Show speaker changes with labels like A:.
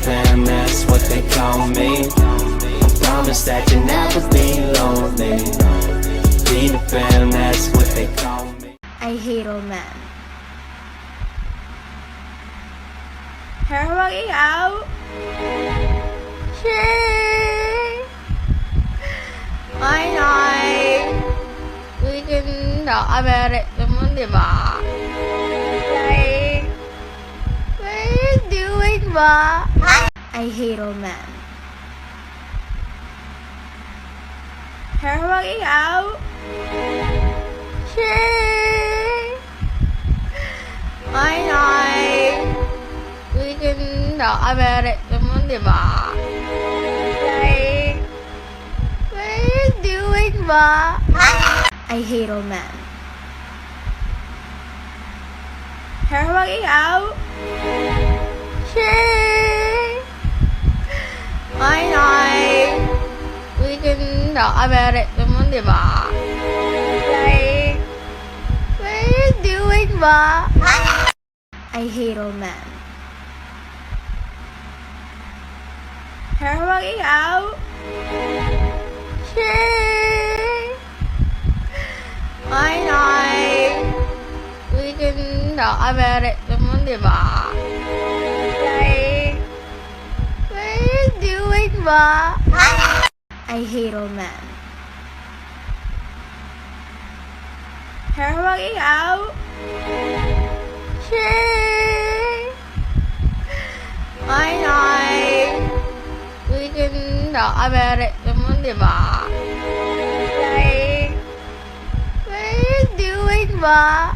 A: fam, that's what they call me. I promise that you'll never be lonely. Be the fam, that's what they call me.
B: I hate old men. Pero wag ikaw. Share. Ay, weekend na Amerik naman, di ba? Like, what are you doing ba? I hate old men. Pero wag ikaw. Share. Ay, weekend na Amerik naman, di ba? Like, what are you doing ba? I hate old men. Pero wag ikaw. Share. Ay, weekend na Amerik naman, di ba? Like, what are you doing ba? I hate old men. Pero wag ikaw. Share. Ay, weekend na Amerik naman, di ba? Like, what are you doing ba? I hate old men. Pero wag ikaw. Share. Ay, weekend na Amerik naman, di ba? Like, what are you doing ba?